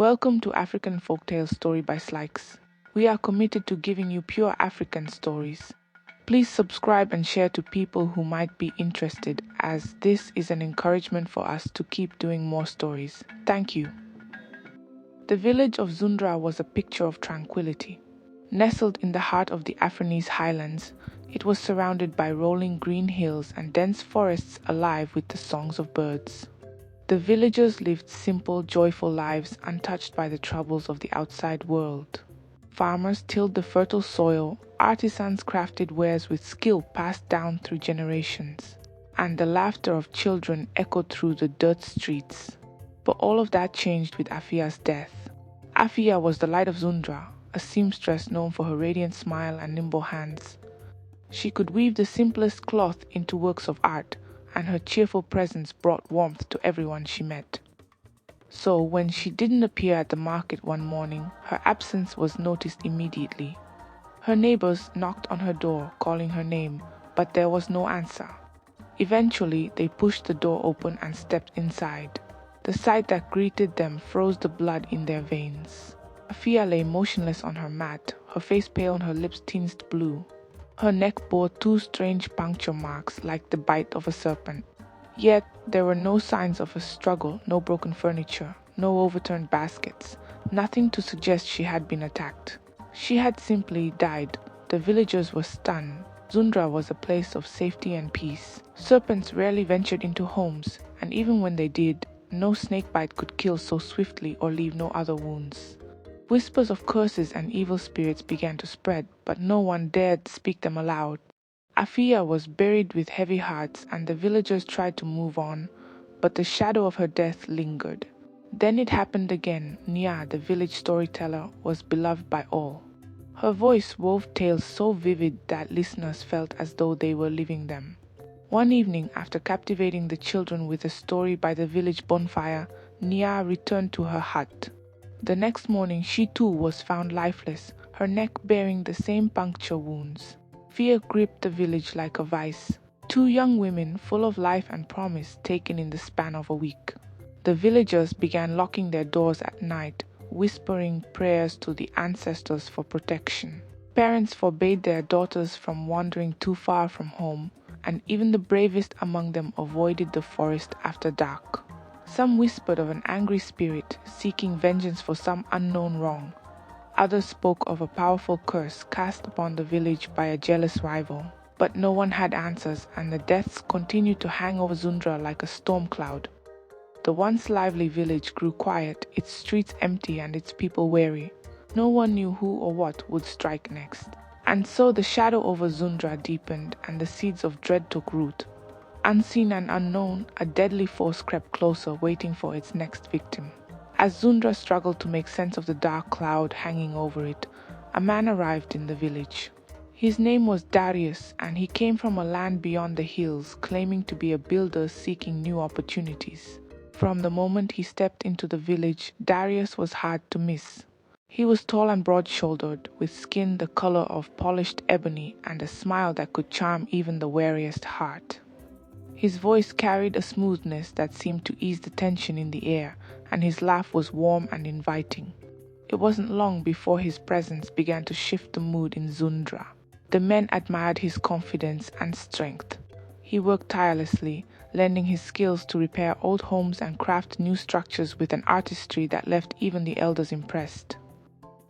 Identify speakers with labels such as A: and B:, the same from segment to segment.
A: Welcome to African Folktale Story by SLYCKS. We are committed to giving you pure African stories. Please subscribe and share to people who might be interested, as this is an encouragement for us to keep doing more stories. Thank you. The village of Zundra was a picture of tranquility. Nestled in the heart of the Afrinese highlands, it was surrounded by rolling green hills and dense forests alive with the songs of birds. The villagers lived simple, joyful lives untouched by the troubles of the outside world. Farmers tilled the fertile soil, artisans crafted wares with skill passed down through generations, and the laughter of children echoed through the dirt streets. But all of that changed with Afia's death. Afia was the light of Zundra, a seamstress known for her radiant smile and nimble hands. She could weave the simplest cloth into works of art, and her cheerful presence brought warmth to everyone she met. So when she didn't appear at the market one morning, her absence was noticed immediately. Her neighbors knocked on her door, calling her name, but there was no answer. Eventually, they pushed the door open and stepped inside. The sight that greeted them froze the blood in their veins. Afia lay motionless on her mat, her face pale and her lips tinged blue. Her neck bore two strange puncture marks like the bite of a serpent. Yet there were no signs of a struggle, no broken furniture, no overturned baskets, nothing to suggest she had been attacked. She had simply died. The villagers were stunned. Zundra was a place of safety and peace. Serpents rarely ventured into homes, and even when they did, no snakebite could kill so swiftly or leave no other wounds. Whispers of curses and evil spirits began to spread, but no one dared speak them aloud. Afia was buried with heavy hearts, and the villagers tried to move on, but the shadow of her death lingered. Then it happened again. Nia, the village storyteller, was beloved by all. Her voice wove tales so vivid that listeners felt as though they were living them. One evening, after captivating the children with a story by the village bonfire, Nia returned to her hut. The next morning she too was found lifeless, her neck bearing the same puncture wounds. Fear gripped the village like a vice. Two young women, full of life and promise, taken in the span of a week. The villagers began locking their doors at night, whispering prayers to the ancestors for protection. Parents forbade their daughters from wandering too far from home, and even the bravest among them avoided the forest after dark. Some whispered of an angry spirit seeking vengeance for some unknown wrong. Others spoke of a powerful curse cast upon the village by a jealous rival. But no one had answers, and the deaths continued to hang over Zundra like a storm cloud. The once lively village grew quiet, its streets empty and its people weary. No one knew who or what would strike next. And so the shadow over Zundra deepened, and the seeds of dread took root. Unseen and unknown, a deadly force crept closer, waiting for its next victim. As Zundra struggled to make sense of the dark cloud hanging over it, a man arrived in the village. His name was Darius, and he came from a land beyond the hills, claiming to be a builder seeking new opportunities. From the moment he stepped into the village, Darius was hard to miss. He was tall and broad-shouldered, with skin the color of polished ebony and a smile that could charm even the wariest heart. His voice carried a smoothness that seemed to ease the tension in the air, and his laugh was warm and inviting. It wasn't long before his presence began to shift the mood in Zundra. The men admired his confidence and strength. He worked tirelessly, lending his skills to repair old homes and craft new structures with an artistry that left even the elders impressed.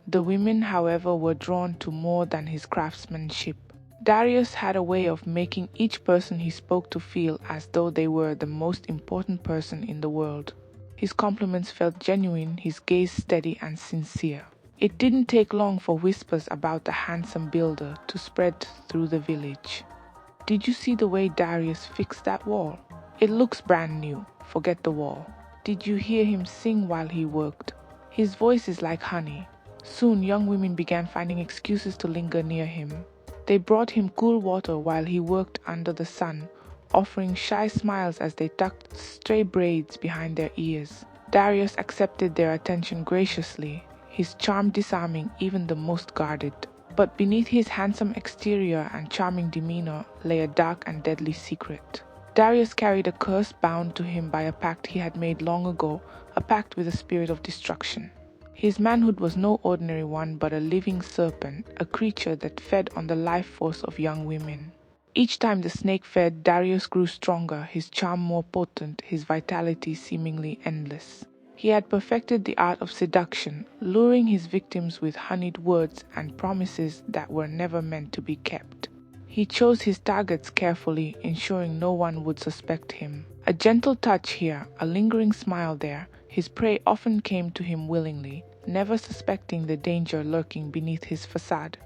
A: The women, however, were drawn to more than his craftsmanship. Darius had a way of making each person he spoke to feel as though they were the most important person in the world. His compliments felt genuine, his gaze steady and sincere. It didn't take long for whispers about the handsome builder to spread through the village. Did you see the way Darius fixed that wall? It looks brand new. Forget the wall. Did you hear him sing while he worked? His voice is like honey. Soon young women began finding excuses to linger near him. They brought him cool water while he worked under the sun, offering shy smiles as they tucked stray braids behind their ears. Darius accepted their attention graciously, his charm disarming even the most guarded. But beneath his handsome exterior and charming demeanor lay a dark and deadly secret. Darius carried a curse bound to him by a pact he had made long ago, a pact with a spirit of destruction. His manhood was no ordinary one but a living serpent, a creature that fed on the life force of young women. Each time the snake fed, Darius grew stronger, his charm more potent, his vitality seemingly endless. He had perfected the art of seduction, luring his victims with honeyed words and promises that were never meant to be kept. He chose his targets carefully, ensuring no one would suspect him. A gentle touch here, a lingering smile there, his prey often came to him willingly, never suspecting the danger lurking beneath his facade.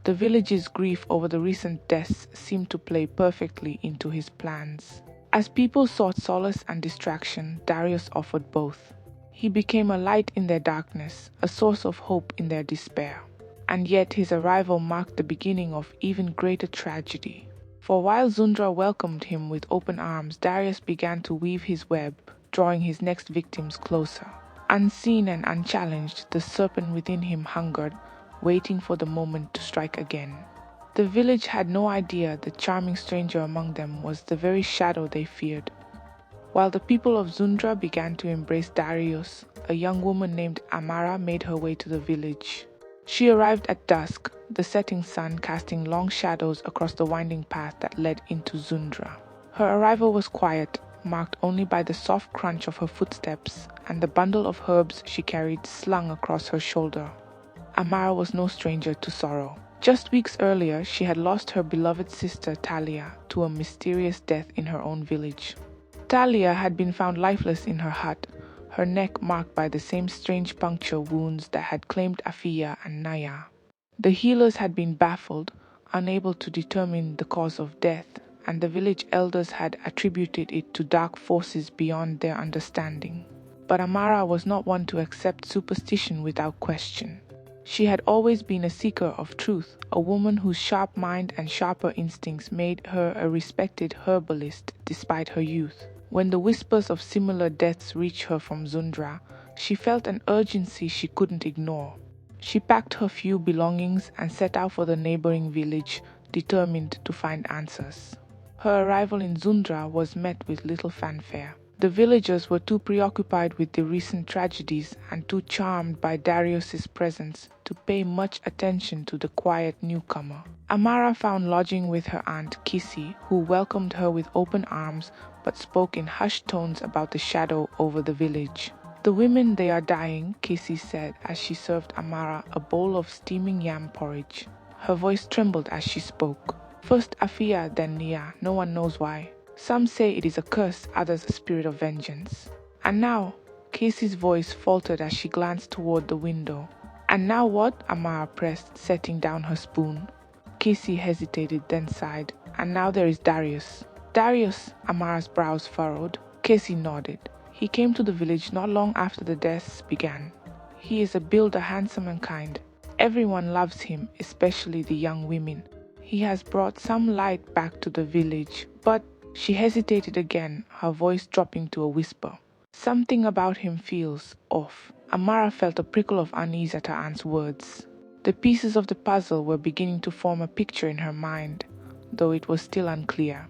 A: The village's grief over the recent deaths seemed to play perfectly into his plans. As people sought solace and distraction, Darius offered both. He became a light in their darkness, a source of hope in their despair. And yet his arrival marked the beginning of even greater tragedy. For while Zundra welcomed him with open arms, Darius began to weave his web, drawing his next victims closer. Unseen and unchallenged, the serpent within him hungered, waiting for the moment to strike again. The village had no idea the charming stranger among them was the very shadow they feared. While the people of Zundra began to embrace Darius, a young woman named Amara made her way to the village. She arrived at dusk, the setting sun casting long shadows across the winding path that led into Zundra. Her arrival was quiet, marked only by the soft crunch of her footsteps and the bundle of herbs she carried slung across her shoulder. Amara was no stranger to sorrow. Just weeks earlier, she had lost her beloved sister Talia to a mysterious death in her own village. Talia had been found lifeless in her hut, her neck marked by the same strange puncture wounds that had claimed Afia and Naya. The healers had been baffled, unable to determine the cause of death, and the village elders had attributed it to dark forces beyond their understanding. But Amara was not one to accept superstition without question. She had always been a seeker of truth, a woman whose sharp mind and sharper instincts made her a respected herbalist despite her youth. When the whispers of similar deaths reached her from Zundra, she felt an urgency she couldn't ignore. She packed her few belongings and set out for the neighboring village, determined to find answers. Her arrival in Zundra was met with little fanfare. The villagers were too preoccupied with the recent tragedies and too charmed by Darius's presence to pay much attention to the quiet newcomer. Amara found lodging with her aunt Kissy, who welcomed her with open arms but spoke in hushed tones about the shadow over the village. "The women, they are dying," Kissy said as she served Amara a bowl of steaming yam porridge. Her voice trembled as she spoke. "First Afia, then Nia, no one knows why. Some say it is a curse, others a spirit of vengeance. And now," Casey's voice faltered as she glanced toward the window. "And now what?" Amara pressed, setting down her spoon. Casey hesitated, then sighed. "And now there is Darius." "Darius?" Amara's brows furrowed. Casey nodded. "He came to the village not long after the deaths began. He is a builder, handsome and kind. Everyone loves him, especially the young women. He has brought some light back to the village, but..." She hesitated again, her voice dropping to a whisper. "Something about him feels off." Amara felt a prickle of unease at her aunt's words. The pieces of the puzzle were beginning to form a picture in her mind, though it was still unclear.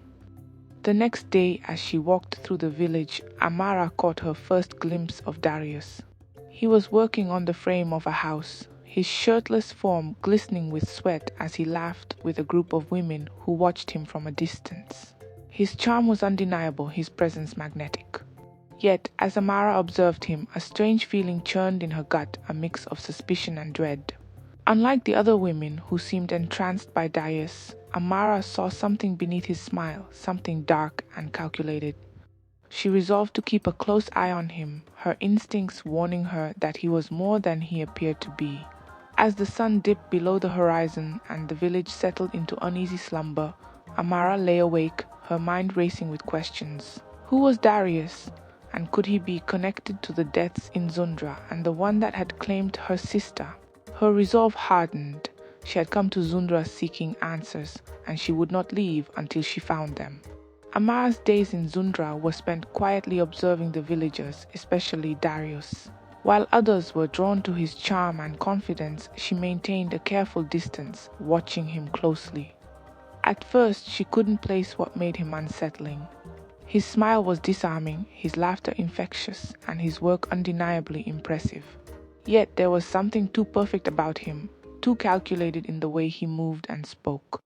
A: The next day, as she walked through the village, Amara caught her first glimpse of Darius. He was working on the frame of a house, his shirtless form glistening with sweat as he laughed with a group of women who watched him from a distance. His charm was undeniable, his presence magnetic. Yet, as Amara observed him, a strange feeling churned in her gut, a mix of suspicion and dread. Unlike the other women who seemed entranced by Darius, Amara saw something beneath his smile, something dark and calculated. She resolved to keep a close eye on him, her instincts warning her that he was more than he appeared to be. As the sun dipped below the horizon and the village settled into uneasy slumber, Amara lay awake, her mind racing with questions. Who was Darius? And could he be connected to the deaths in Zundra and the one that had claimed her sister? Her resolve hardened. She had come to Zundra seeking answers, and she would not leave until she found them. Amara's days in Zundra were spent quietly observing the villagers, especially Darius. While others were drawn to his charm and confidence, she maintained a careful distance, watching him closely. At first, she couldn't place what made him unsettling. His smile was disarming, his laughter infectious, and his work undeniably impressive. Yet there was something too perfect about him, too calculated in the way he moved and spoke.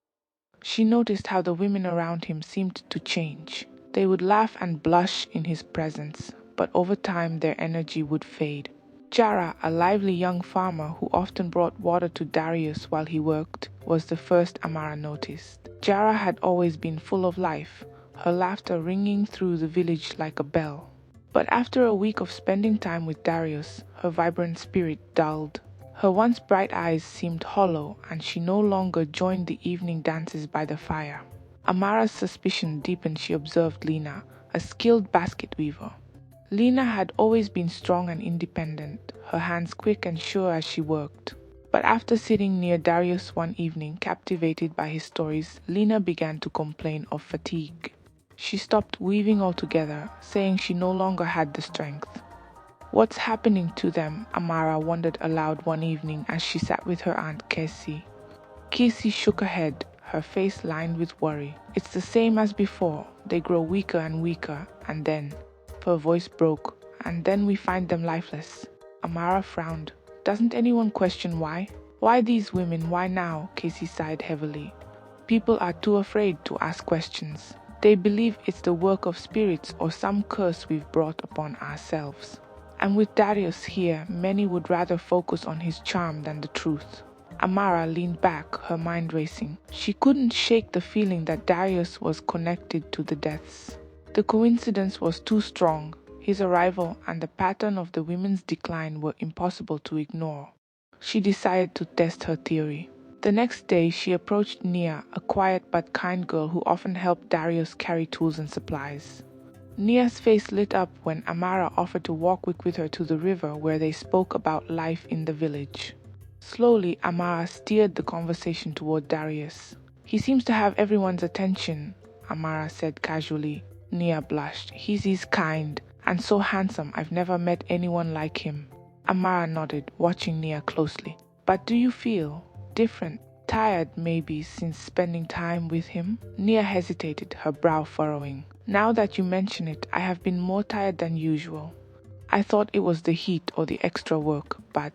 A: She noticed how the women around him seemed to change. They would laugh and blush in his presence, but over time their energy would fade. Jara, a lively young farmer who often brought water to Darius while he worked, was the first Amara noticed. Jara had always been full of life, her laughter ringing through the village like a bell. But after a week of spending time with Darius, her vibrant spirit dulled. Her once bright eyes seemed hollow, and she no longer joined the evening dances by the fire. Amara's suspicion deepened. She observed Lena, a skilled basket weaver. Lena had always been strong and independent, her hands quick and sure as she worked. But after sitting near Darius one evening, captivated by his stories, Lena began to complain of fatigue. She stopped weaving altogether, saying she no longer had the strength. "What's happening to them?" Amara wondered aloud one evening as she sat with her aunt Casey. Casey shook her head, her face lined with worry. "It's the same as before. They grow weaker and weaker, and then..." Her voice broke. "And then we find them lifeless." Amara frowned. "Doesn't anyone question why? Why these women? Why now?" Casey sighed heavily. "People are too afraid to ask questions. They believe it's the work of spirits or some curse we've brought upon ourselves. And with Darius here, many would rather focus on his charm than the truth." Amara leaned back, her mind racing. She couldn't shake the feeling that Darius was connected to the deaths. The coincidence was too strong. His arrival and the pattern of the women's decline were impossible to ignore. She decided to test her theory. The next day, she approached Nia, a quiet but kind girl who often helped Darius carry tools and supplies. Nia's face lit up when Amara offered to walk with her to the river where they spoke about life in the village. Slowly, Amara steered the conversation toward Darius. "He seems to have everyone's attention," Amara said casually. Nia blushed. He's kind, and so handsome. I've never met anyone like him." Amara nodded, watching Nia closely. "But do you feel different? Tired, maybe, since spending time with him?" Nia hesitated, her brow furrowing. "Now that you mention it, I have been more tired than usual. I thought it was the heat or the extra work, but..."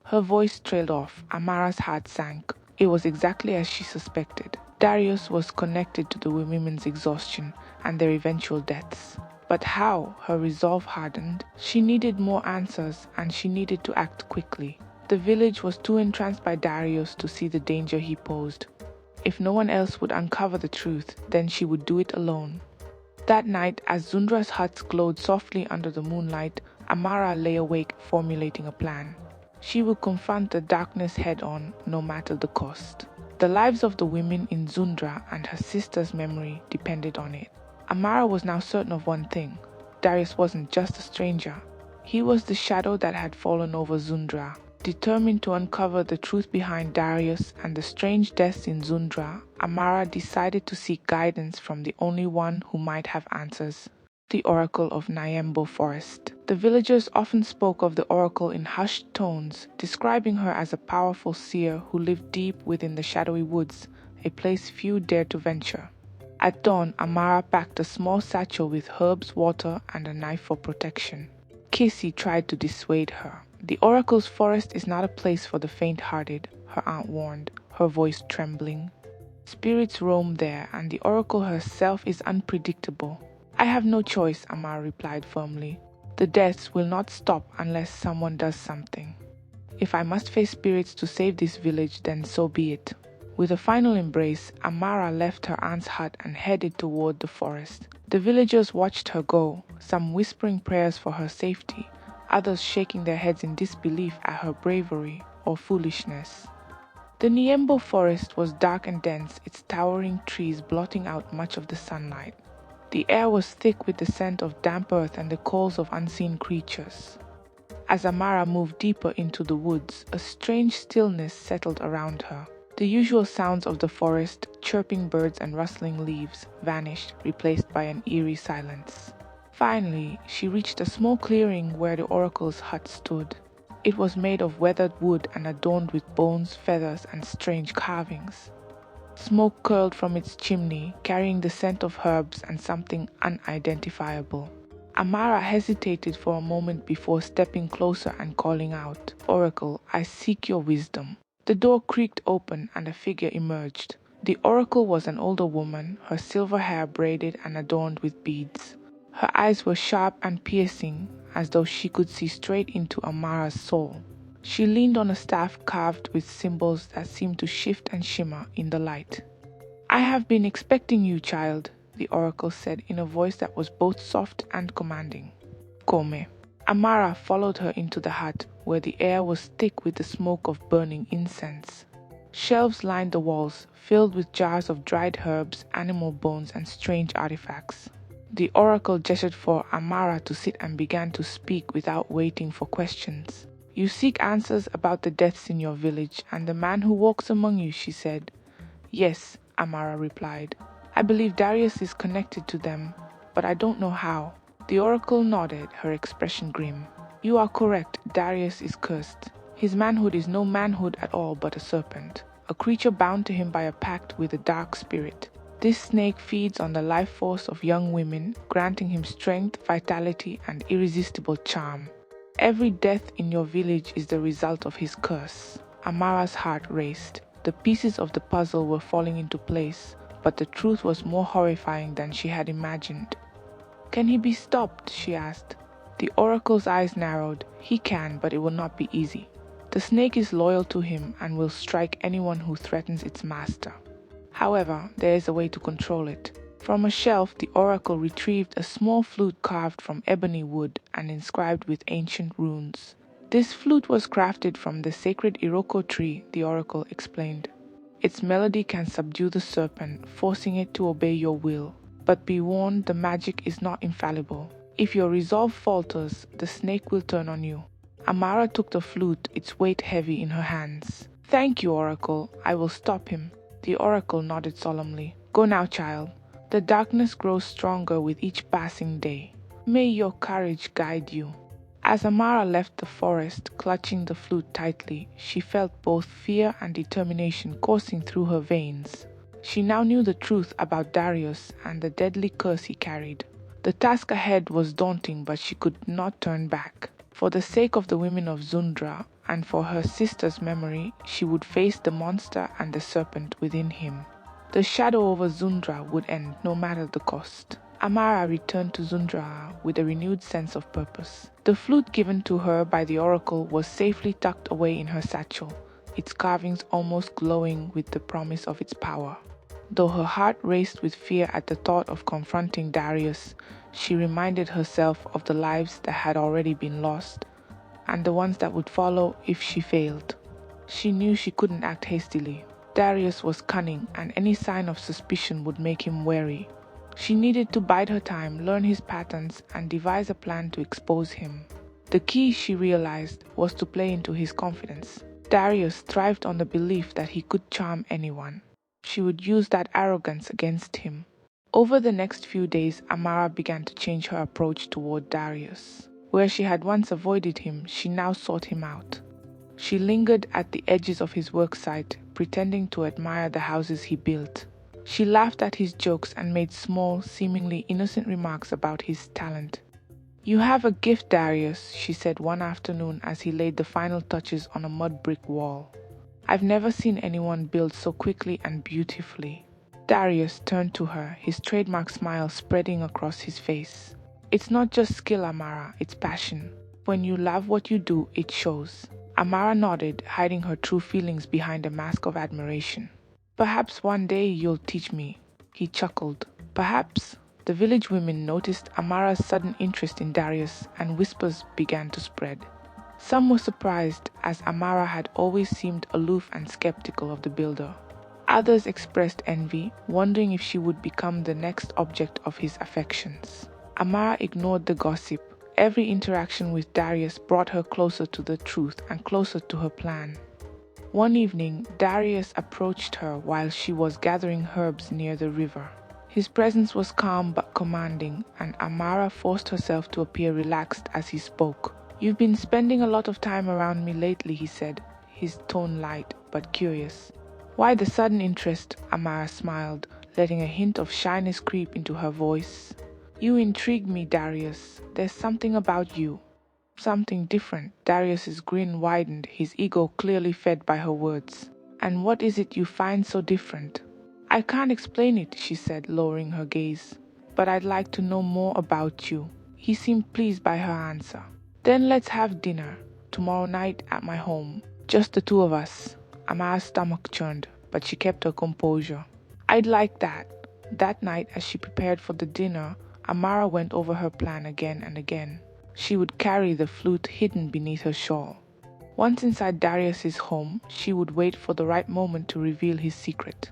A: Her voice trailed off. Amara's heart sank. It was exactly as she suspected. Darius was connected to the women's exhaustion and their eventual deaths. But how? Her resolve hardened. She needed more answers, and she needed to act quickly. The village was too entranced by Darius to see the danger he posed. If no one else would uncover the truth, then she would do it alone. That night, as Zundra's huts glowed softly under the moonlight, Amara lay awake formulating a plan. She would confront the darkness head-on, no matter the cost. The lives of the women in Zundra and her sister's memory depended on it. Amara was now certain of one thing. Darius wasn't just a stranger. He was the shadow that had fallen over Zundra. Determined to uncover the truth behind Darius and the strange deaths in Zundra, Amara decided to seek guidance from the only one who might have answers: the Oracle of Nyembo Forest. The villagers often spoke of the Oracle in hushed tones, describing her as a powerful seer who lived deep within the shadowy woods, a place few dared to venture. At dawn, Amara packed a small satchel with herbs, water, and a knife for protection. Casey tried to dissuade her. "The Oracle's forest is not a place for the faint-hearted," her aunt warned, her voice trembling. "Spirits roam there, and the Oracle herself is unpredictable." "I have no choice," Amara replied firmly. "The deaths will not stop unless someone does something. If I must face spirits to save this village, then so be it." With a final embrace, Amara left her aunt's hut and headed toward the forest. The villagers watched her go, some whispering prayers for her safety, others shaking their heads in disbelief at her bravery or foolishness. The Nyembo forest was dark and dense, its towering trees blotting out much of the sunlight. The air was thick with the scent of damp earth and the calls of unseen creatures. As Amara moved deeper into the woods, a strange stillness settled around her. The usual sounds of the forest, chirping birds and rustling leaves, vanished, replaced by an eerie silence. Finally, she reached a small clearing where the oracle's hut stood. It was made of weathered wood and adorned with bones, feathers, and strange carvings. Smoke curled from its chimney, carrying the scent of herbs and something unidentifiable. Amara hesitated for a moment before stepping closer and calling out, "Oracle, I seek your wisdom." The door creaked open and a figure emerged. The oracle was an older woman, her silver hair braided and adorned with beads. Her eyes were sharp and piercing, as though she could see straight into Amara's soul. She leaned on a staff carved with symbols that seemed to shift and shimmer in the light. "I have been expecting you, child," the oracle said in a voice that was both soft and commanding. "Come." Amara followed her into the hut, where the air was thick with the smoke of burning incense. Shelves lined the walls, filled with jars of dried herbs, animal bones, and strange artifacts. The oracle gestured for Amara to sit and began to speak without waiting for questions. "You seek answers about the deaths in your village and the man who walks among you," she said. "Yes," Amara replied. "I believe Darius is connected to them, but I don't know how." The oracle nodded, her expression grim. "You are correct, Darius is cursed. His manhood is no manhood at all but a serpent, a creature bound to him by a pact with a dark spirit. This snake feeds on the life force of young women, granting him strength, vitality, and irresistible charm. Every death in your village is the result of his curse." Amara's heart raced. The pieces of the puzzle were falling into place, but the truth was more horrifying than she had imagined. "Can he be stopped?" she asked. The oracle's eyes narrowed. "He can, but it will not be easy. The snake is loyal to him and will strike anyone who threatens its master. However, there is a way to control it." From a shelf, the oracle retrieved a small flute carved from ebony wood and inscribed with ancient runes. "This flute was crafted from the sacred Iroko tree," the oracle explained. "Its melody can subdue the serpent, forcing it to obey your will. But be warned, the magic is not infallible. If your resolve falters, the snake will turn on you." Amara took the flute, its weight heavy in her hands. "Thank you, oracle. I will stop him." The oracle nodded solemnly. "Go now, child. The darkness grows stronger with each passing day. May your courage guide you." As Amara left the forest, clutching the flute tightly, she felt both fear and determination coursing through her veins. She now knew the truth about Darius and the deadly curse he carried. The task ahead was daunting, but she could not turn back. For the sake of the women of Zundra, and for her sister's memory, she would face the monster and the serpent within him. The shadow over Zundra would end, no matter the cost. Amara returned to Zundra with a renewed sense of purpose. The flute given to her by the oracle was safely tucked away in her satchel, its carvings almost glowing with the promise of its power. Though her heart raced with fear at the thought of confronting Darius, she reminded herself of the lives that had already been lost, and the ones that would follow if she failed. She knew she couldn't act hastily. Darius was cunning, and any sign of suspicion would make him wary. She needed to bide her time, learn his patterns, and devise a plan to expose him. The key, she realized, was to play into his confidence. Darius thrived on the belief that he could charm anyone. She would use that arrogance against him. Over the next few days, Amara began to change her approach toward Darius. Where she had once avoided him, she now sought him out. She lingered at the edges of his worksite, pretending to admire the houses he built. She laughed at his jokes and made small, seemingly innocent remarks about his talent. "You have a gift, Darius," she said one afternoon as he laid the final touches on a mud brick wall. "I've never seen anyone build so quickly and beautifully." Darius turned to her, his trademark smile spreading across his face. "It's not just skill, Amara, it's passion. When you love what you do, it shows." Amara nodded, hiding her true feelings behind a mask of admiration. "Perhaps one day you'll teach me," he chuckled. "Perhaps." The village women noticed Amara's sudden interest in Darius, and whispers began to spread. Some were surprised, as Amara had always seemed aloof and skeptical of the builder. Others expressed envy, wondering if she would become the next object of his affections. Amara ignored the gossip. Every interaction with Darius brought her closer to the truth and closer to her plan. One evening, Darius approached her while she was gathering herbs near the river. His presence was calm but commanding, and Amara forced herself to appear relaxed as he spoke. "You've been spending a lot of time around me lately," he said, his tone light but curious. "Why the sudden interest?" Amara smiled, letting a hint of shyness creep into her voice. You intrigue me, Darius. There's something about you. Something different. Darius's grin widened, his ego clearly fed by her words. And what is it you find so different? I can't explain it, she said, lowering her gaze. But I'd like to know more about you. He seemed pleased by her answer. Then let's have dinner. Tomorrow night at my home. Just the two of us. Amara's stomach churned, but she kept her composure. I'd like that. That night, as she prepared for the dinner, Amara went over her plan again and again. She would carry the flute hidden beneath her shawl. Once inside Darius's home, she would wait for the right moment to reveal his secret.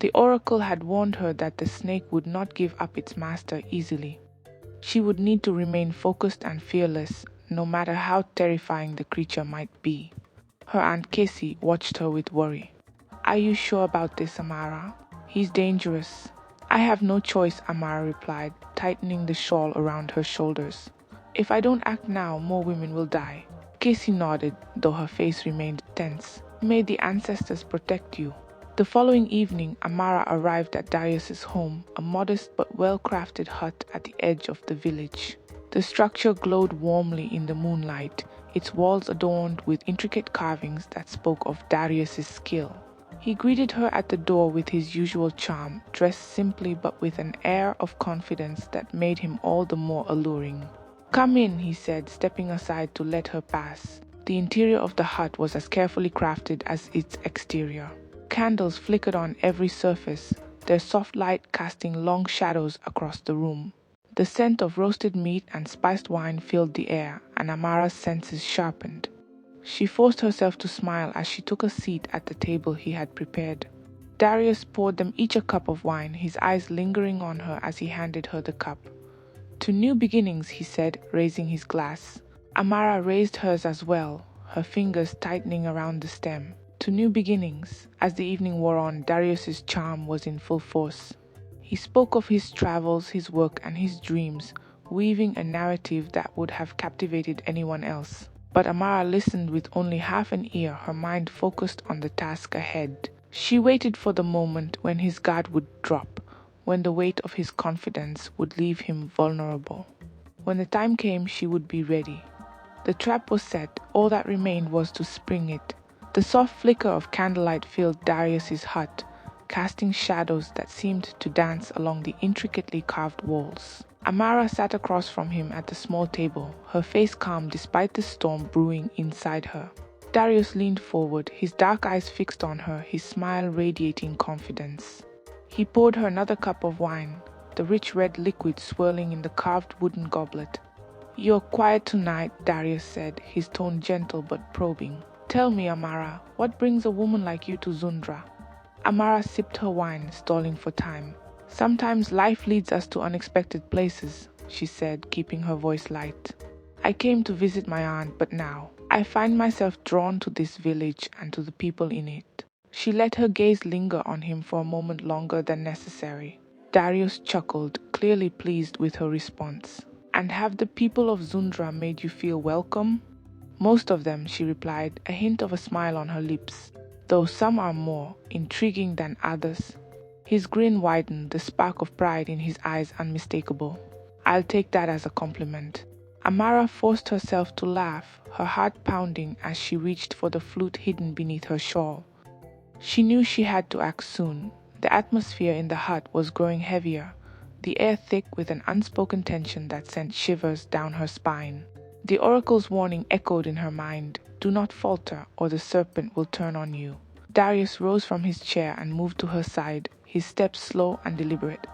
A: The oracle had warned her that the snake would not give up its master easily. She would need to remain focused and fearless, no matter how terrifying the creature might be. Her Aunt Casey watched her with worry. Are you sure about this, Amara? He's dangerous. I have no choice, Amara replied, tightening the shawl around her shoulders. If I don't act now, more women will die. Casey nodded, though her face remained tense. May the ancestors protect you. The following evening, Amara arrived at Darius's home, a modest but well-crafted hut at the edge of the village. The structure glowed warmly in the moonlight, its walls adorned with intricate carvings that spoke of Darius's skill. He greeted her at the door with his usual charm, dressed simply but with an air of confidence that made him all the more alluring. Come in, he said, stepping aside to let her pass. The interior of the hut was as carefully crafted as its exterior. Candles flickered on every surface, their soft light casting long shadows across the room. The scent of roasted meat and spiced wine filled the air, and Amara's senses sharpened. She forced herself to smile as she took a seat at the table he had prepared. Darius poured them each a cup of wine, his eyes lingering on her as he handed her the cup. To new beginnings, he said, raising his glass. Amara raised hers as well, her fingers tightening around the stem. To new beginnings. As the evening wore on, Darius's charm was in full force. He spoke of his travels, his work, and his dreams, weaving a narrative that would have captivated anyone else. But Amara listened with only half an ear, her mind focused on the task ahead. She waited for the moment when his guard would drop, when the weight of his confidence would leave him vulnerable. When the time came, she would be ready. The trap was set, all that remained was to spring it. The soft flicker of candlelight filled Darius's hut, casting shadows that seemed to dance along the intricately carved walls. Amara sat across from him at the small table, her face calm despite the storm brewing inside her. Darius leaned forward, his dark eyes fixed on her, his smile radiating confidence. He poured her another cup of wine, the rich red liquid swirling in the carved wooden goblet. You're quiet tonight, Darius said, his tone gentle but probing. Tell me, Amara, what brings a woman like you to Zundra? Amara sipped her wine, stalling for time. Sometimes life leads us to unexpected places, she said, keeping her voice light. I came to visit my aunt, but now I find myself drawn to this village and to the people in it. She let her gaze linger on him for a moment longer than necessary. Darius chuckled, clearly pleased with her response. And have the people of Zundra made you feel welcome? Most of them, she replied, a hint of a smile on her lips, though some are more intriguing than others. His grin widened, the spark of pride in his eyes unmistakable. I'll take that as a compliment. Amara forced herself to laugh, her heart pounding as she reached for the flute hidden beneath her shawl. She knew she had to act soon. The atmosphere in the hut was growing heavier, the air thick with an unspoken tension that sent shivers down her spine. The oracle's warning echoed in her mind, do not falter or the serpent will turn on you. Darius rose from his chair and moved to her side, his steps slow and deliberate.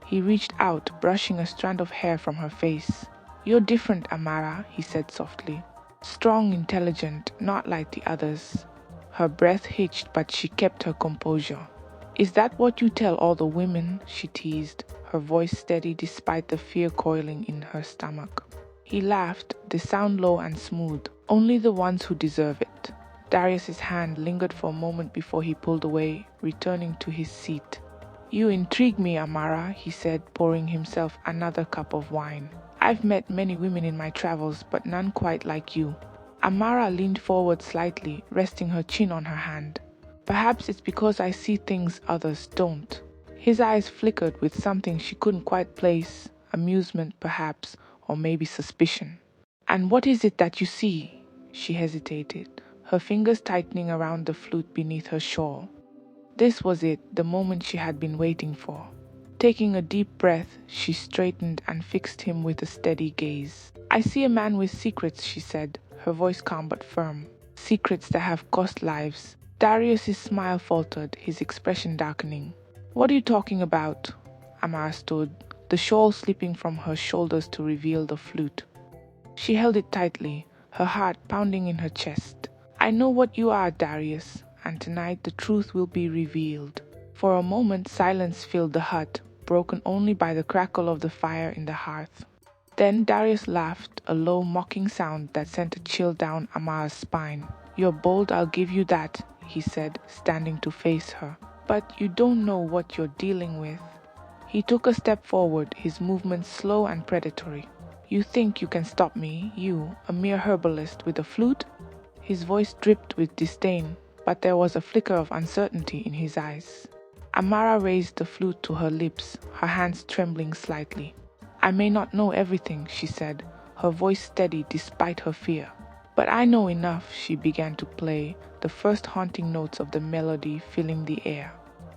A: He reached out, brushing a strand of hair from her face. You're different, Amara, he said softly. Strong, intelligent, not like the others. Her breath hitched, but she kept her composure. Is that what you tell all the women? She teased, her voice steady despite the fear coiling in her stomach. He laughed, the sound low and smooth. Only the ones who deserve it. Darius's hand lingered for a moment before he pulled away, returning to his seat. You intrigue me, Amara, he said, pouring himself another cup of wine. I've met many women in my travels, but none quite like you. Amara leaned forward slightly, resting her chin on her hand. Perhaps it's because I see things others don't. His eyes flickered with something she couldn't quite place, amusement perhaps, or maybe suspicion. "And what is it that you see?" She hesitated, her fingers tightening around the flute beneath her shawl. This was it, the moment she had been waiting for. Taking a deep breath, she straightened and fixed him with a steady gaze. "I see a man with secrets," she said, her voice calm but firm. "Secrets that have cost lives." Darius's smile faltered, his expression darkening. "What are you talking about?" Amara stood, the shawl slipping from her shoulders to reveal the flute. She held it tightly, her heart pounding in her chest. "I know what you are, Darius, and tonight the truth will be revealed." For a moment silence filled the hut, broken only by the crackle of the fire in the hearth. Then Darius laughed, a low mocking sound that sent a chill down Amara's spine. "You're bold, I'll give you that," he said, standing to face her. "But you don't know what you're dealing with." He took a step forward, his movements slow and predatory. "You think you can stop me, you, a mere herbalist with a flute?" His voice dripped with disdain, but there was a flicker of uncertainty in his eyes. Amara raised the flute to her lips, her hands trembling slightly. "I may not know everything," she said, her voice steady despite her fear. "But I know enough." She began to play, the first haunting notes of the melody filling the air.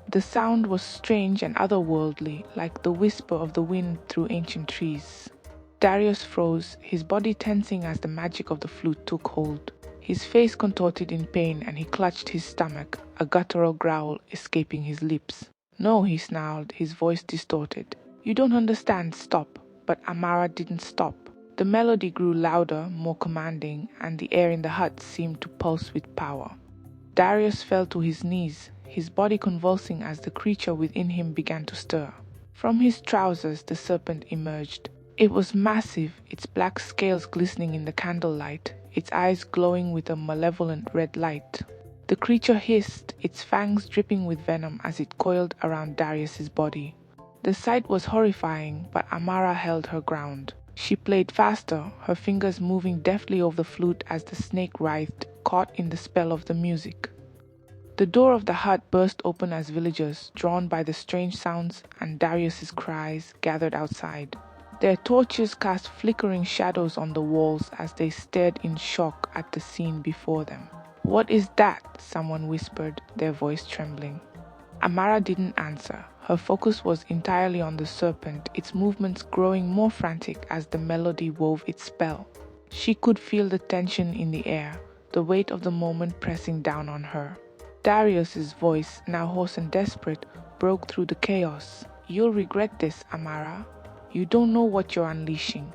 A: The sound was strange and otherworldly, like the whisper of the wind through ancient trees. Darius froze, his body tensing as the magic of the flute took hold. His face contorted in pain and he clutched his stomach, a guttural growl escaping his lips. "No," he snarled, his voice distorted. "You don't understand, stop." But Amara didn't stop. The melody grew louder, more commanding, and the air in the hut seemed to pulse with power. Darius fell to his knees, his body convulsing as the creature within him began to stir. From his trousers the serpent emerged. It was massive, its black scales glistening in the candlelight, its eyes glowing with a malevolent red light. The creature hissed, its fangs dripping with venom as it coiled around Darius's body. The sight was horrifying, but Amara held her ground. She played faster, her fingers moving deftly over the flute as the snake writhed, caught in the spell of the music. The door of the hut burst open as villagers, drawn by the strange sounds and Darius's cries, gathered outside. Their torches cast flickering shadows on the walls as they stared in shock at the scene before them. "What is that?" someone whispered, their voice trembling. Amara didn't answer. Her focus was entirely on the serpent, its movements growing more frantic as the melody wove its spell. She could feel the tension in the air, the weight of the moment pressing down on her. Darius's voice, now hoarse and desperate, broke through the chaos. "You'll regret this, Amara. You don't know what you're unleashing."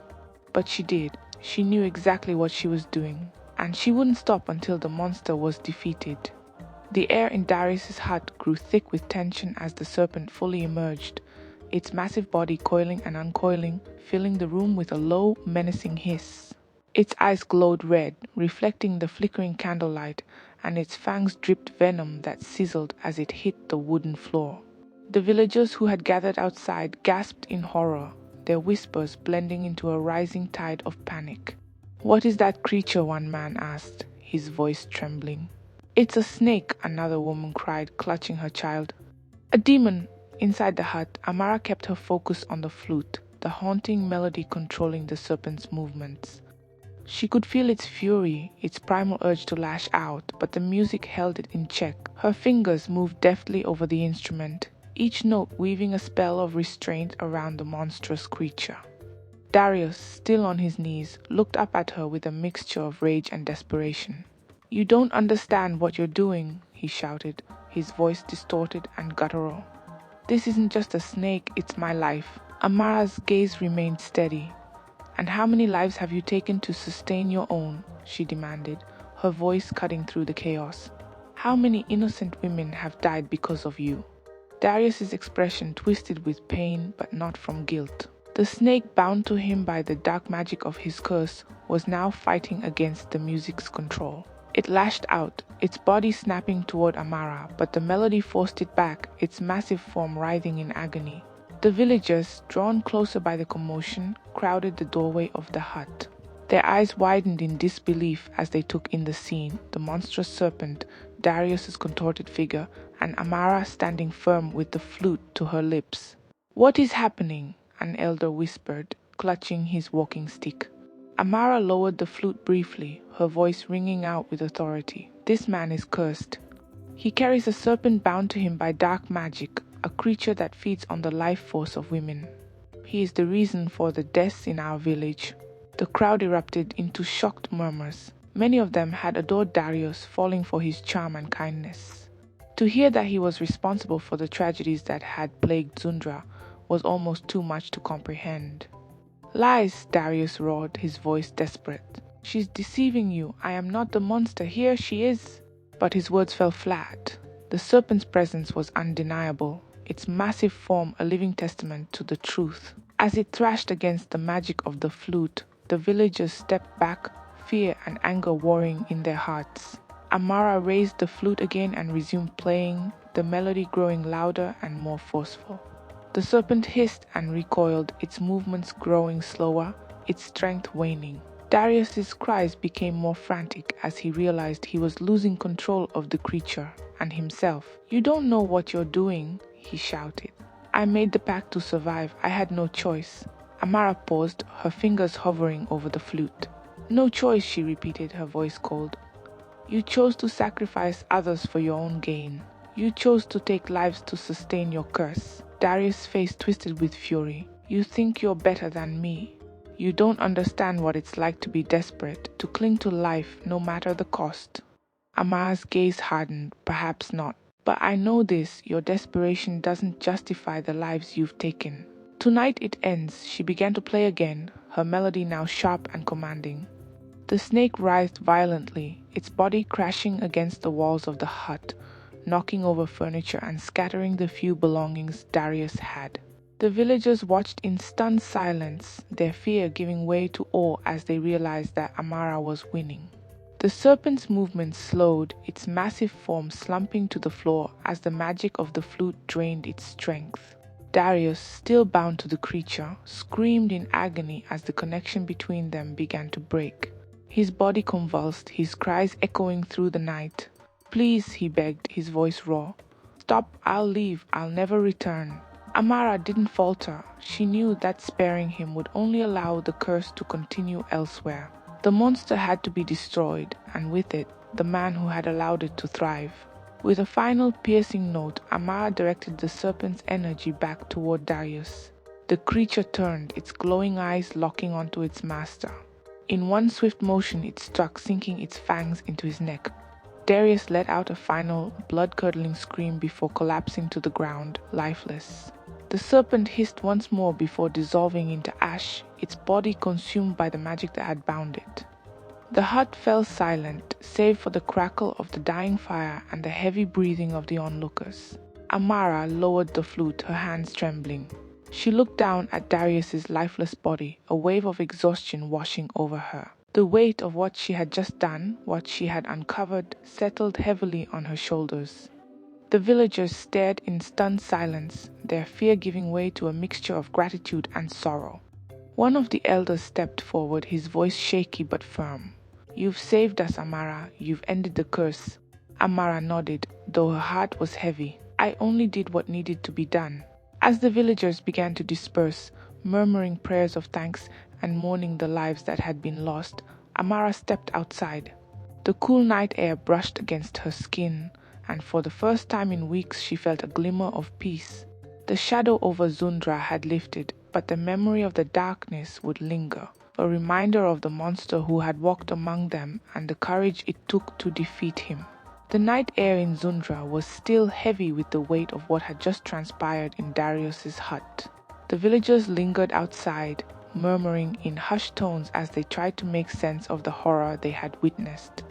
A: But she did. She knew exactly what she was doing, and she wouldn't stop until the monster was defeated. The air in Darius's hut grew thick with tension as the serpent fully emerged, its massive body coiling and uncoiling, filling the room with a low, menacing hiss. Its eyes glowed red, reflecting the flickering candlelight, and its fangs dripped venom that sizzled as it hit the wooden floor. The villagers who had gathered outside gasped in horror, their whispers blending into a rising tide of panic. "What is that creature?" one man asked, his voice trembling. "It's a snake," another woman cried, clutching her child. "A demon!" Inside the hut, Amara kept her focus on the flute, the haunting melody controlling the serpent's movements. She could feel its fury, its primal urge to lash out, but the music held it in check. Her fingers moved deftly over the instrument, each note weaving a spell of restraint around the monstrous creature. Darius, still on his knees, looked up at her with a mixture of rage and desperation. "You don't understand what you're doing," he shouted, his voice distorted and guttural. "This isn't just a snake, it's my life." Amara's gaze remained steady. "And how many lives have you taken to sustain your own?" she demanded, her voice cutting through the chaos. "How many innocent women have died because of you?" Darius's expression twisted with pain, but not from guilt. The snake, bound to him by the dark magic of his curse, was now fighting against the music's control. It lashed out, its body snapping toward Amara, but the melody forced it back, its massive form writhing in agony. The villagers, drawn closer by the commotion, crowded the doorway of the hut. Their eyes widened in disbelief as they took in the scene, the monstrous serpent, Darius's contorted figure, and Amara standing firm with the flute to her lips. "What is happening?" an elder whispered, clutching his walking stick. Amara lowered the flute briefly, her voice ringing out with authority. "This man is cursed. He carries a serpent bound to him by dark magic, a creature that feeds on the life force of women. He is the reason for the deaths in our village." The crowd erupted into shocked murmurs. Many of them had adored Darius, falling for his charm and kindness. To hear that he was responsible for the tragedies that had plagued Zundra was almost too much to comprehend. "Lies!" Darius roared, his voice desperate. "She's deceiving you. I am not the monster. Here she is." But his words fell flat. The serpent's presence was undeniable, its massive form a living testament to the truth. As it thrashed against the magic of the flute, the villagers stepped back, fear and anger warring in their hearts. Amara raised the flute again and resumed playing, the melody growing louder and more forceful. The serpent hissed and recoiled, its movements growing slower, its strength waning. Darius's cries became more frantic as he realized he was losing control of the creature and himself. "You don't know what you're doing," he shouted. "I made the pact to survive. I had no choice." Amara paused, her fingers hovering over the flute. "No choice," she repeated, her voice cold. "You chose to sacrifice others for your own gain. You chose to take lives to sustain your curse." Darius' face twisted with fury. "You think you're better than me. You don't understand what it's like to be desperate, to cling to life no matter the cost." Amara's gaze hardened. "Perhaps not. But I know this, your desperation doesn't justify the lives you've taken. Tonight it ends." She began to play again, her melody now sharp and commanding. The snake writhed violently, its body crashing against the walls of the hut, knocking over furniture and scattering the few belongings Darius had. The villagers watched in stunned silence, their fear giving way to awe as they realized that Amara was winning. The serpent's movements slowed, its massive form slumping to the floor as the magic of the flute drained its strength. Darius, still bound to the creature, screamed in agony as the connection between them began to break. His body convulsed, his cries echoing through the night. "Please," he begged, his voice raw. "Stop, I'll leave, I'll never return." Amara didn't falter. She knew that sparing him would only allow the curse to continue elsewhere. The monster had to be destroyed, and with it, the man who had allowed it to thrive. With a final piercing note, Amara directed the serpent's energy back toward Darius. The creature turned, its glowing eyes locking onto its master. In one swift motion it struck, sinking its fangs into his neck. Darius let out a final, blood-curdling scream before collapsing to the ground, lifeless. The serpent hissed once more before dissolving into ash, its body consumed by the magic that had bound it. The hut fell silent, save for the crackle of the dying fire and the heavy breathing of the onlookers. Amara lowered the flute, her hands trembling. She looked down at Darius's lifeless body, a wave of exhaustion washing over her. The weight of what she had just done, what she had uncovered, settled heavily on her shoulders. The villagers stared in stunned silence, their fear giving way to a mixture of gratitude and sorrow. One of the elders stepped forward, his voice shaky but firm. "You've saved us, Amara. You've ended the curse." Amara nodded, though her heart was heavy. "I only did what needed to be done." As the villagers began to disperse, murmuring prayers of thanks and mourning the lives that had been lost, Amara stepped outside. The cool night air brushed against her skin, and for the first time in weeks she felt a glimmer of peace. The shadow over Zundra had lifted, but the memory of the darkness would linger, a reminder of the monster who had walked among them and the courage it took to defeat him. The night air in Zundra was still heavy with the weight of what had just transpired in Darius's hut. The villagers lingered outside, murmuring in hushed tones as they tried to make sense of the horror they had witnessed.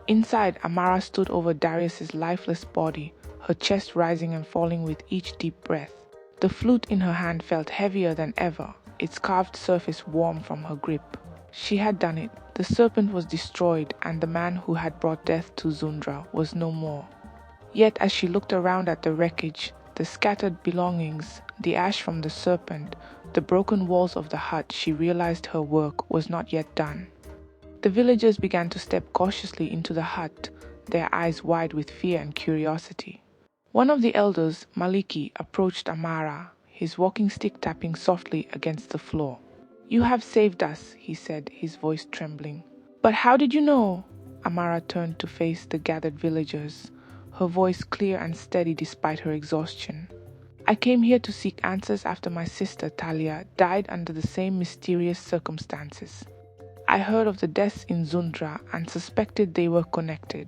A: Inside, Amara stood over Darius's lifeless body, her chest rising and falling with each deep breath. The flute in her hand felt heavier than ever, its carved surface warm from her grip. She had done it. The serpent was destroyed, and the man who had brought death to Zundra was no more. Yet as she looked around at the wreckage, the scattered belongings, the ash from the serpent, the broken walls of the hut, she realized her work was not yet done. The villagers began to step cautiously into the hut, their eyes wide with fear and curiosity. One of the elders, Maliki, approached Amara, his walking stick tapping softly against the floor. "You have saved us," he said, his voice trembling. "But how did you know?" Amara turned to face the gathered villagers, her voice clear and steady despite her exhaustion. "I came here to seek answers after my sister, Talia, died under the same mysterious circumstances. I heard of the deaths in Zundra and suspected they were connected.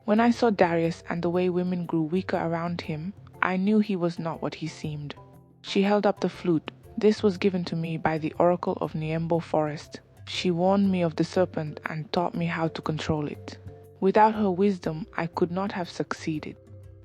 A: When I saw Darius and the way women grew weaker around him, I knew he was not what he seemed." She held up the flute. "This was given to me by the oracle of Niembo Forest. She warned me of the serpent and taught me how to control it. Without her wisdom, I could not have succeeded."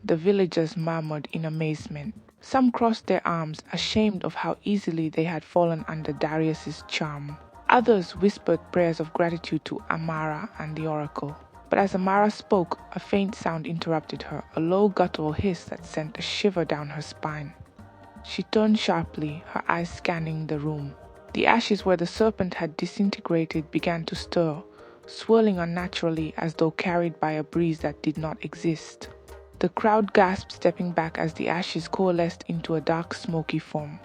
A: The villagers murmured in amazement. Some crossed their arms, ashamed of how easily they had fallen under Darius's charm. Others whispered prayers of gratitude to Amara and the oracle. But as Amara spoke, a faint sound interrupted her, a low guttural hiss that sent a shiver down her spine. She turned sharply, her eyes scanning the room. The ashes where the serpent had disintegrated began to stir, swirling unnaturally as though carried by a breeze that did not exist. The crowd gasped, stepping back as the ashes coalesced into a dark, smoky form.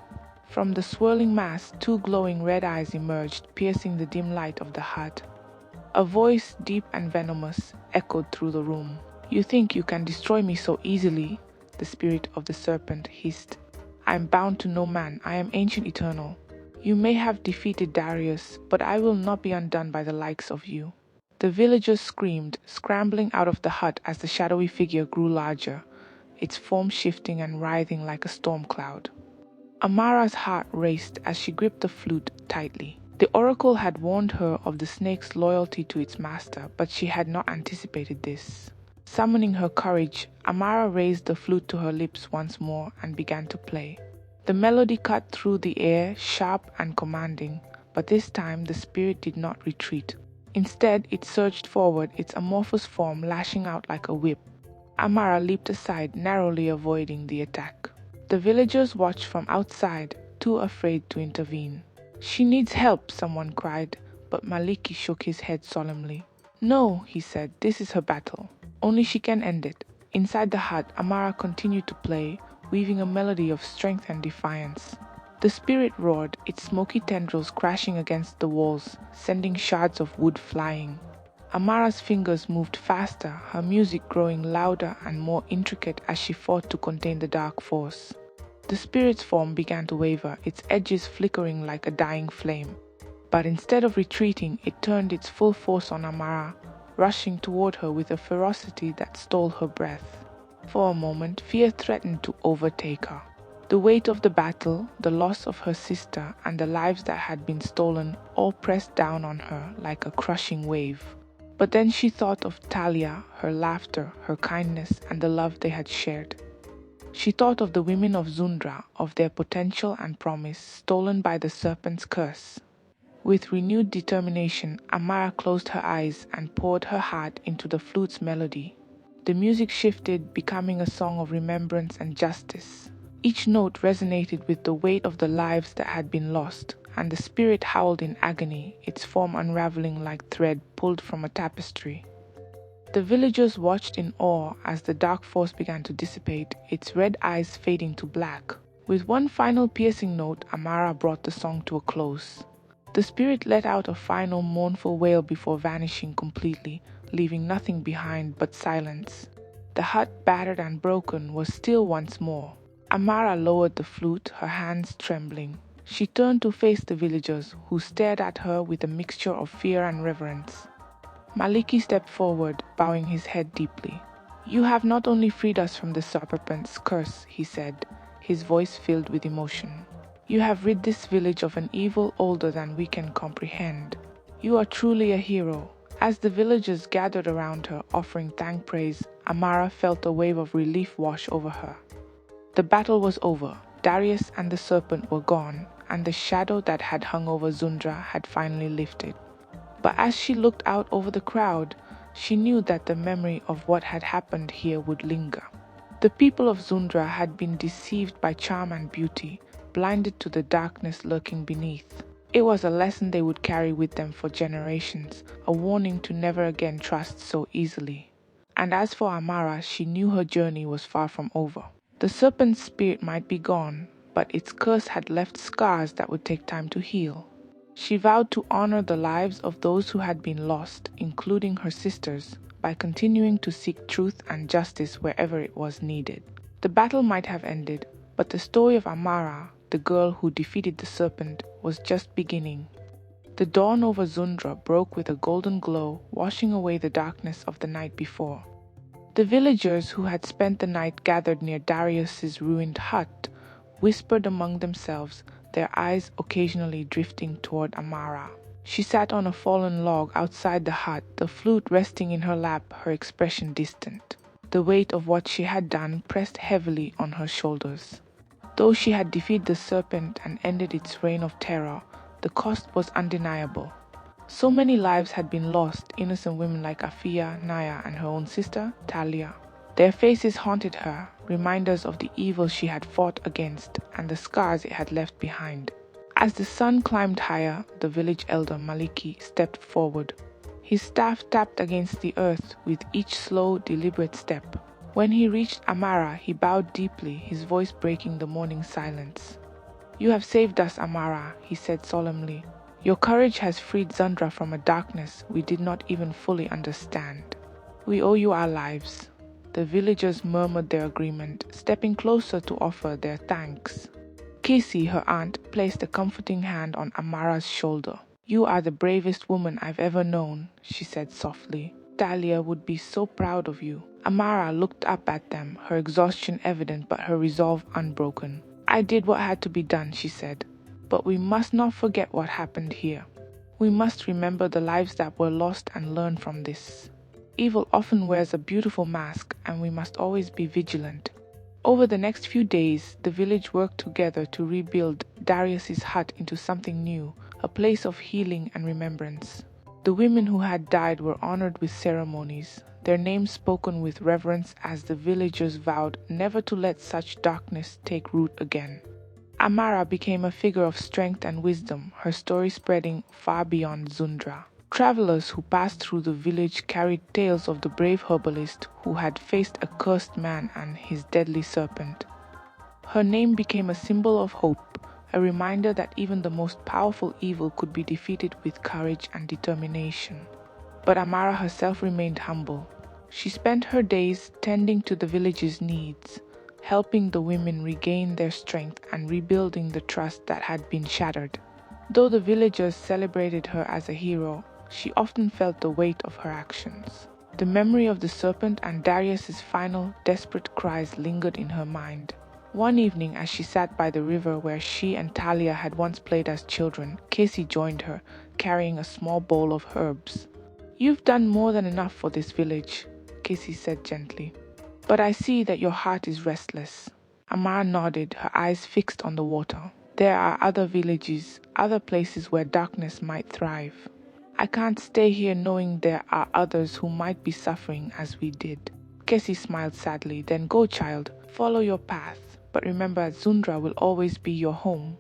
A: From the swirling mass, two glowing red eyes emerged, piercing the dim light of the hut. A voice, deep and venomous, echoed through the room. "You think you can destroy me so easily?" the spirit of the serpent hissed. "I am bound to no man. I am ancient eternal. You may have defeated Darius, but I will not be undone by the likes of you." The villagers screamed, scrambling out of the hut as the shadowy figure grew larger, its form shifting and writhing like a storm cloud. Amara's heart raced as she gripped the flute tightly. The oracle had warned her of the snake's loyalty to its master, but she had not anticipated this. Summoning her courage, Amara raised the flute to her lips once more and began to play. The melody cut through the air, sharp and commanding, but this time the spirit did not retreat. Instead, it surged forward, its amorphous form lashing out like a whip. Amara leaped aside, narrowly avoiding the attack. The villagers watched from outside, too afraid to intervene. "She needs help," someone cried, but Maliki shook his head solemnly. "No," he said, "this is her battle. Only she can end it." Inside the hut, Amara continued to play, weaving a melody of strength and defiance. The spirit roared, its smoky tendrils crashing against the walls, sending shards of wood flying. Amara's fingers moved faster, her music growing louder and more intricate as she fought to contain the dark force. The spirit's form began to waver, its edges flickering like a dying flame. But instead of retreating, it turned its full force on Amara, rushing toward her with a ferocity that stole her breath. For a moment, fear threatened to overtake her. The weight of the battle, the loss of her sister, and the lives that had been stolen all pressed down on her like a crushing wave. But then she thought of Talia, her laughter, her kindness, and the love they had shared. She thought of the women of Zundra, of their potential and promise, stolen by the serpent's curse. With renewed determination, Amara closed her eyes and poured her heart into the flute's melody. The music shifted, becoming a song of remembrance and justice. Each note resonated with the weight of the lives that had been lost, and the spirit howled in agony, its form unraveling like thread pulled from a tapestry. The villagers watched in awe as the dark force began to dissipate, its red eyes fading to black. With one final piercing note, Amara brought the song to a close. The spirit let out a final mournful wail before vanishing completely, leaving nothing behind but silence. The hut, battered and broken, was still once more. Amara lowered the flute, her hands trembling. She turned to face the villagers, who stared at her with a mixture of fear and reverence. Maliki stepped forward, bowing his head deeply. "You have not only freed us from the serpent's curse," he said, his voice filled with emotion. "You have rid this village of an evil older than we can comprehend. You are truly a hero." As the villagers gathered around her, offering thank praise, Amara felt a wave of relief wash over her. The battle was over. Darius and the serpent were gone, and the shadow that had hung over Zundra had finally lifted. But as she looked out over the crowd, she knew that the memory of what had happened here would linger. The people of Zundra had been deceived by charm and beauty, blinded to the darkness lurking beneath. It was a lesson they would carry with them for generations, a warning to never again trust so easily. And as for Amara, she knew her journey was far from over. The serpent's spirit might be gone, but its curse had left scars that would take time to heal. She vowed to honor the lives of those who had been lost, including her sisters, by continuing to seek truth and justice wherever it was needed. The battle might have ended, but the story of Amara, the girl who defeated the serpent, was just beginning. The dawn over Zundra broke with a golden glow, washing away the darkness of the night before. The villagers who had spent the night gathered near Darius's ruined hut whispered among themselves, their eyes occasionally drifting toward Amara. She sat on a fallen log outside the hut, the flute resting in her lap, her expression distant. The weight of what she had done pressed heavily on her shoulders. Though she had defeated the serpent and ended its reign of terror, the cost was undeniable. So many lives had been lost, innocent women like Afia, Naya, and her own sister, Talia. Their faces haunted her, reminders of the evil she had fought against and the scars it had left behind. As the sun climbed higher, the village elder Maliki stepped forward. His staff tapped against the earth with each slow, deliberate step. When he reached Amara, he bowed deeply, his voice breaking the morning silence. "You have saved us, Amara," he said solemnly. "Your courage has freed Zundra from a darkness we did not even fully understand. We owe you our lives." The villagers murmured their agreement, stepping closer to offer their thanks. Casey, her aunt, placed a comforting hand on Amara's shoulder. "You are the bravest woman I've ever known," she said softly. "Talia would be so proud of you." Amara looked up at them, her exhaustion evident but her resolve unbroken. "I did what had to be done," she said. "But we must not forget what happened here. We must remember the lives that were lost and learn from this. Evil often wears a beautiful mask, and we must always be vigilant." Over the next few days, the village worked together to rebuild Darius's hut into something new, a place of healing and remembrance. The women who had died were honored with ceremonies, their names spoken with reverence as the villagers vowed never to let such darkness take root again. Amara became a figure of strength and wisdom, her story spreading far beyond Zundra. Travelers who passed through the village carried tales of the brave herbalist who had faced a cursed man and his deadly serpent. Her name became a symbol of hope, a reminder that even the most powerful evil could be defeated with courage and determination. But Amara herself remained humble. She spent her days tending to the village's needs, helping the women regain their strength and rebuilding the trust that had been shattered. Though the villagers celebrated her as a hero, she often felt the weight of her actions. The memory of the serpent and Darius's final, desperate cries lingered in her mind. One evening, as she sat by the river where she and Talia had once played as children, Casey joined her, carrying a small bowl of herbs. "You've done more than enough for this village," Casey said gently. "But I see that your heart is restless." Amara nodded, her eyes fixed on the water. "There are other villages, other places where darkness might thrive. I can't stay here knowing there are others who might be suffering as we did." Casey smiled sadly. "Then go, child, follow your path, but remember Zundra will always be your home."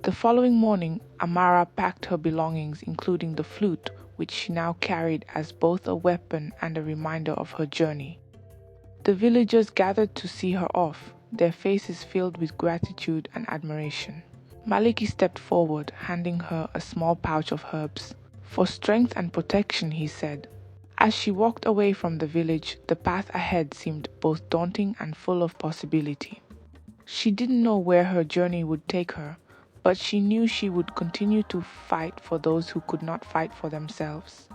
A: The following morning, Amara packed her belongings, including the flute, which she now carried as both a weapon and a reminder of her journey. The villagers gathered to see her off, their faces filled with gratitude and admiration. Maliki stepped forward, handing her a small pouch of herbs. "For strength and protection," he said. As she walked away from the village, the path ahead seemed both daunting and full of possibility. She didn't know where her journey would take her, but she knew she would continue to fight for those who could not fight for themselves.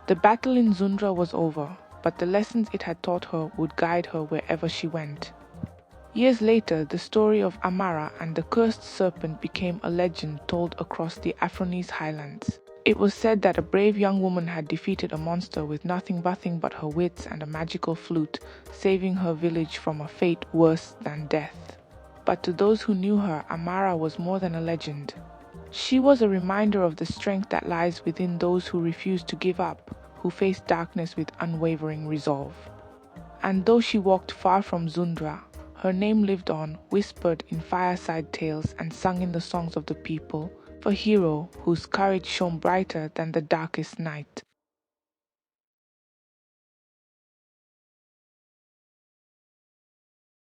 A: The battle in Zundra was over, but the lessons it had taught her would guide her wherever she went. Years later, the story of Amara and the cursed serpent became a legend told across the Afronese highlands. It was said that a brave young woman had defeated a monster with nothing but her wits and a magical flute, saving her village from a fate worse than death. But to those who knew her, Amara was more than a legend. She was a reminder of the strength that lies within those who refuse to give up, who face darkness with unwavering resolve. And though she walked far from Zundra, her name lived on, whispered in fireside tales and sung in the songs of the people, a hero whose courage shone brighter than the darkest night.